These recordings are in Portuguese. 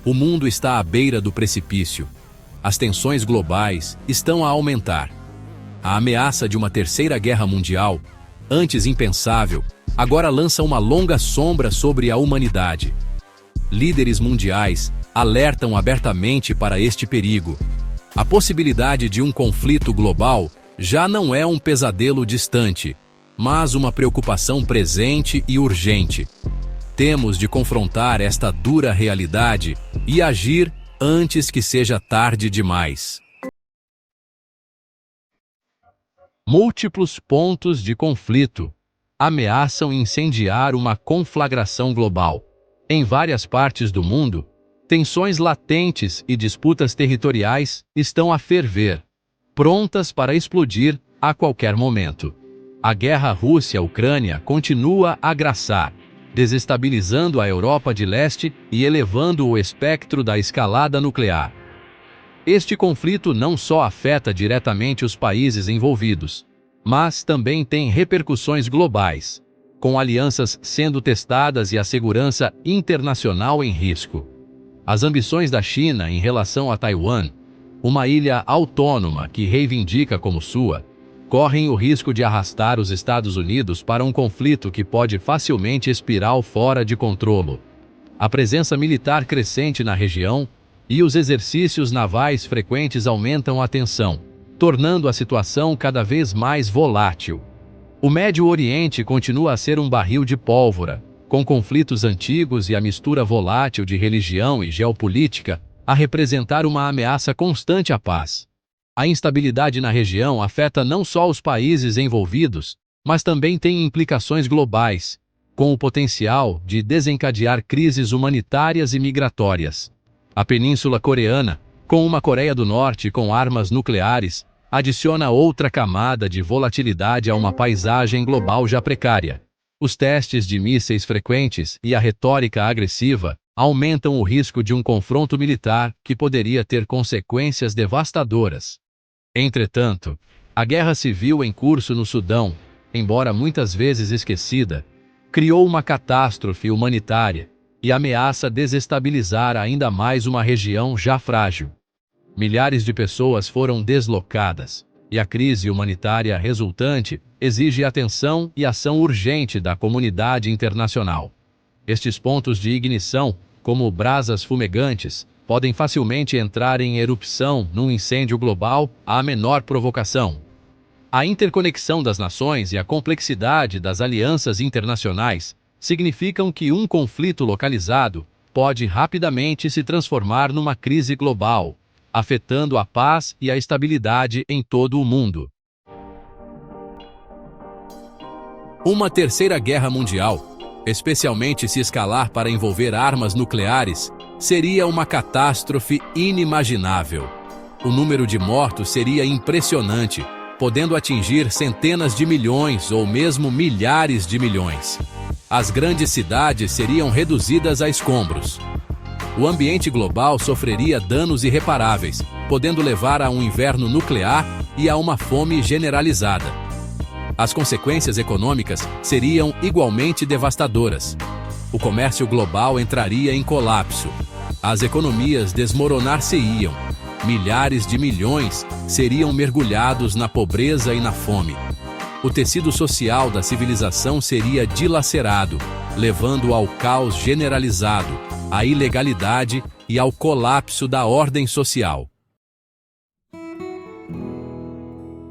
O mundo está à beira do precipício. As tensões globais estão a aumentar. A ameaça de uma terceira guerra mundial, antes impensável, agora lança uma longa sombra sobre a humanidade. Líderes mundiais alertam abertamente para este perigo. A possibilidade de um conflito global já não é um pesadelo distante, mas uma preocupação presente e urgente. Temos de confrontar esta dura realidade e agir antes que seja tarde demais. Múltiplos pontos de conflito ameaçam incendiar uma conflagração global. Em várias partes do mundo, tensões latentes e disputas territoriais estão a ferver, prontas para explodir a qualquer momento. A guerra Rússia-Ucrânia continua a agraçar, desestabilizando a Europa de Leste e elevando o espectro da escalada nuclear. Este conflito não só afeta diretamente os países envolvidos, mas também tem repercussões globais, com alianças sendo testadas e a segurança internacional em risco. As ambições da China em relação a Taiwan, uma ilha autônoma que reivindica como sua, correm o risco de arrastar os Estados Unidos para um conflito que pode facilmente espiral fora de controle. A presença militar crescente na região e os exercícios navais frequentes aumentam a tensão, tornando a situação cada vez mais volátil. O Médio Oriente continua a ser um barril de pólvora, com conflitos antigos e a mistura volátil de religião e geopolítica a representar uma ameaça constante à paz. A instabilidade na região afeta não só os países envolvidos, mas também tem implicações globais, com o potencial de desencadear crises humanitárias e migratórias. A Península Coreana, com uma Coreia do Norte com armas nucleares, adiciona outra camada de volatilidade a uma paisagem global já precária. Os testes de mísseis frequentes e a retórica agressiva aumentam o risco de um confronto militar que poderia ter consequências devastadoras. Entretanto, a guerra civil em curso no Sudão, embora muitas vezes esquecida, criou uma catástrofe humanitária e ameaça desestabilizar ainda mais uma região já frágil. Milhares de pessoas foram deslocadas, e a crise humanitária resultante exige atenção e ação urgente da comunidade internacional. Estes pontos de ignição, como brasas fumegantes, podem facilmente entrar em erupção num incêndio global à menor provocação. A interconexão das nações e a complexidade das alianças internacionais significam que um conflito localizado pode rapidamente se transformar numa crise global, afetando a paz e a estabilidade em todo o mundo. Uma terceira guerra mundial, especialmente se escalar para envolver armas nucleares, seria uma catástrofe inimaginável. O número de mortos seria impressionante, podendo atingir centenas de milhões ou mesmo milhares de milhões. As grandes cidades seriam reduzidas a escombros. O ambiente global sofreria danos irreparáveis, podendo levar a um inverno nuclear e a uma fome generalizada. As consequências econômicas seriam igualmente devastadoras. O comércio global entraria em colapso. As economias desmoronar-se-iam. Milhares de milhões seriam mergulhados na pobreza e na fome. O tecido social da civilização seria dilacerado, levando ao caos generalizado, à ilegalidade e ao colapso da ordem social.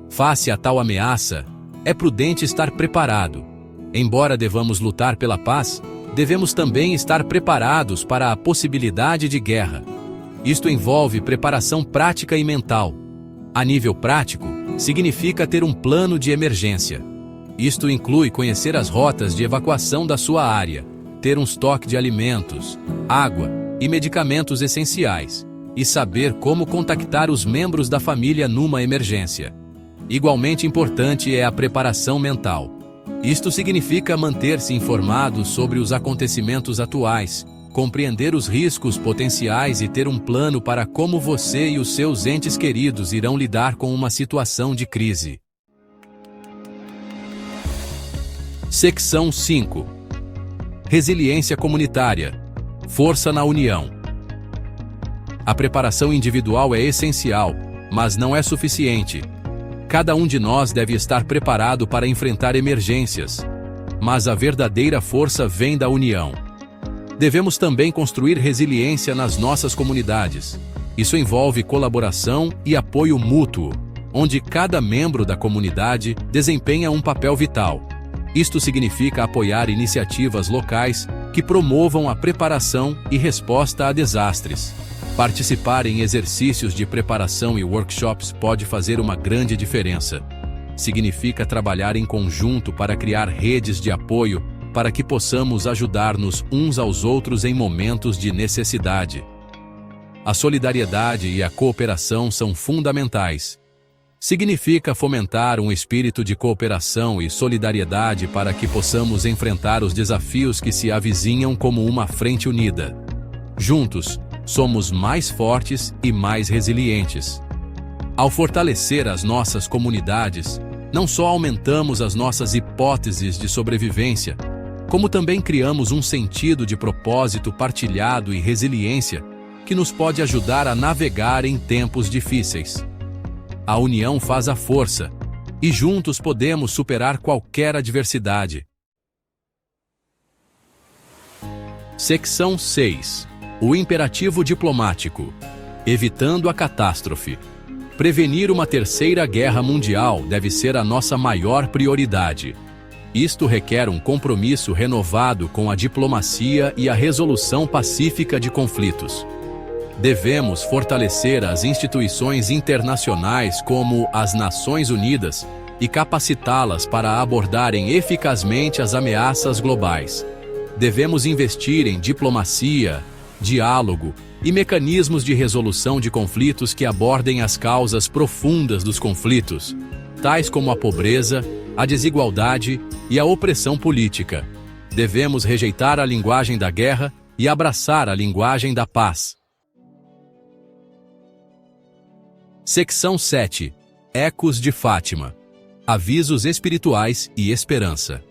Face a tal ameaça, é prudente estar preparado. Embora devamos lutar pela paz, devemos também estar preparados para a possibilidade de guerra. Isto envolve preparação prática e mental. A nível prático, significa ter um plano de emergência. Isto inclui conhecer as rotas de evacuação da sua área, ter um estoque de alimentos, água e medicamentos essenciais, e saber como contactar os membros da família numa emergência. Igualmente importante é a preparação mental. Isto significa manter-se informado sobre os acontecimentos atuais, compreender os riscos potenciais e ter um plano para como você e os seus entes queridos irão lidar com uma situação de crise. Seção 5. Resiliência comunitária. Força na união. A preparação individual é essencial, mas não é suficiente. Cada um de nós deve estar preparado para enfrentar emergências. Mas a verdadeira força vem da união. Devemos também construir resiliência nas nossas comunidades. Isso envolve colaboração e apoio mútuo, onde cada membro da comunidade desempenha um papel vital. Isto significa apoiar iniciativas locais que promovam a preparação e resposta a desastres. Participar em exercícios de preparação e workshops pode fazer uma grande diferença. Significa trabalhar em conjunto para criar redes de apoio para que possamos ajudar-nos uns aos outros em momentos de necessidade. A solidariedade e a cooperação são fundamentais. Significa fomentar um espírito de cooperação e solidariedade para que possamos enfrentar os desafios que se avizinham como uma frente unida. Juntos, somos mais fortes e mais resilientes. Ao fortalecer as nossas comunidades, não só aumentamos as nossas hipóteses de sobrevivência, como também criamos um sentido de propósito partilhado e resiliência que nos pode ajudar a navegar em tempos difíceis. A união faz a força, e juntos podemos superar qualquer adversidade. Seção 6. O imperativo diplomático. Evitando a catástrofe. Prevenir uma terceira guerra mundial deve ser a nossa maior prioridade. Isto requer um compromisso renovado com a diplomacia e a resolução pacífica de conflitos. Devemos fortalecer as instituições internacionais como as Nações Unidas e capacitá-las para abordarem eficazmente as ameaças globais. Devemos investir em diplomacia, diálogo e mecanismos de resolução de conflitos que abordem as causas profundas dos conflitos, tais como a pobreza, a desigualdade e a opressão política. Devemos rejeitar a linguagem da guerra e abraçar a linguagem da paz. Seção 7. Ecos de Fátima. Avisos espirituais e esperança.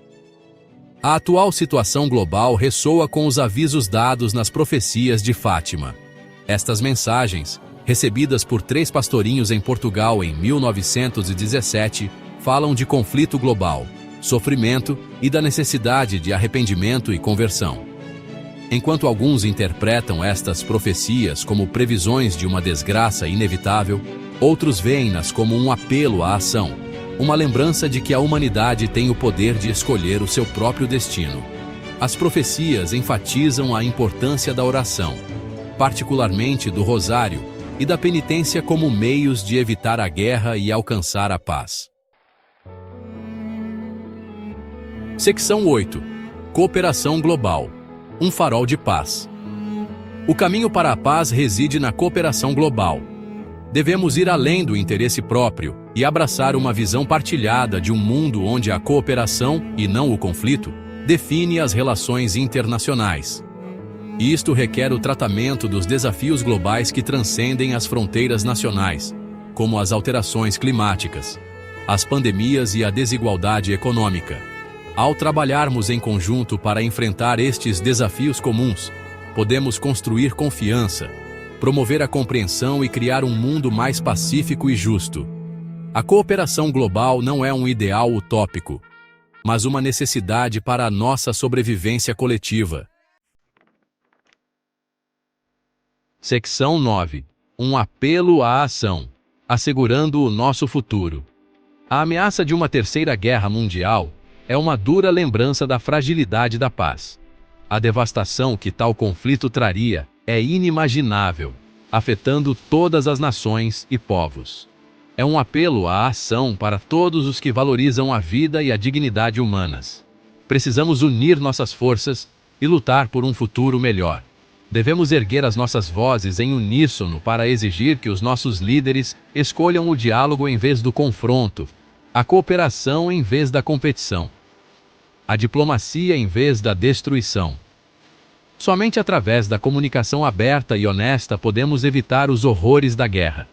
A atual situação global ressoa com os avisos dados nas profecias de Fátima. Estas mensagens, recebidas por 3 pastorinhos em Portugal em 1917, falam de conflito global, sofrimento e da necessidade de arrependimento e conversão. Enquanto alguns interpretam estas profecias como previsões de uma desgraça inevitável, outros veem-nas como um apelo à ação, uma lembrança de que a humanidade tem o poder de escolher o seu próprio destino. As profecias enfatizam a importância da oração, particularmente do rosário, e da penitência como meios de evitar a guerra e alcançar a paz. Seção 8. Cooperação global. Um farol de paz. O caminho para a paz reside na cooperação global. Devemos ir além do interesse próprio e abraçar uma visão partilhada de um mundo onde a cooperação, e não o conflito, define as relações internacionais. Isto requer o tratamento dos desafios globais que transcendem as fronteiras nacionais, como as alterações climáticas, as pandemias e a desigualdade econômica. Ao trabalharmos em conjunto para enfrentar estes desafios comuns, podemos construir confiança, promover a compreensão e criar um mundo mais pacífico e justo. A cooperação global não é um ideal utópico, mas uma necessidade para a nossa sobrevivência coletiva. Seção 9. Um apelo à ação, assegurando o nosso futuro. A ameaça de uma terceira guerra mundial é uma dura lembrança da fragilidade da paz. A devastação que tal conflito traria é inimaginável, afetando todas as nações e povos. É um apelo à ação para todos os que valorizam a vida e a dignidade humanas. Precisamos unir nossas forças e lutar por um futuro melhor. Devemos erguer as nossas vozes em uníssono para exigir que os nossos líderes escolham o diálogo em vez do confronto, a cooperação em vez da competição, a diplomacia em vez da destruição. Somente através da comunicação aberta e honesta podemos evitar os horrores da guerra.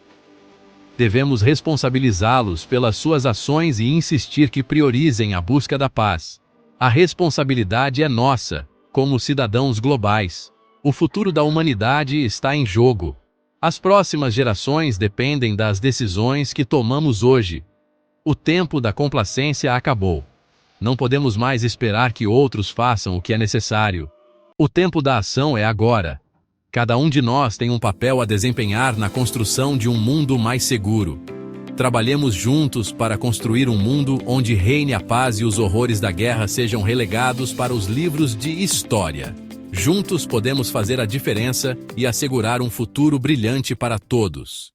Devemos responsabilizá-los pelas suas ações e insistir que priorizem a busca da paz. A responsabilidade é nossa, como cidadãos globais. O futuro da humanidade está em jogo. As próximas gerações dependem das decisões que tomamos hoje. O tempo da complacência acabou. Não podemos mais esperar que outros façam o que é necessário. O tempo da ação é agora. Cada um de nós tem um papel a desempenhar na construção de um mundo mais seguro. Trabalhemos juntos para construir um mundo onde reine a paz e os horrores da guerra sejam relegados para os livros de história. Juntos podemos fazer a diferença e assegurar um futuro brilhante para todos.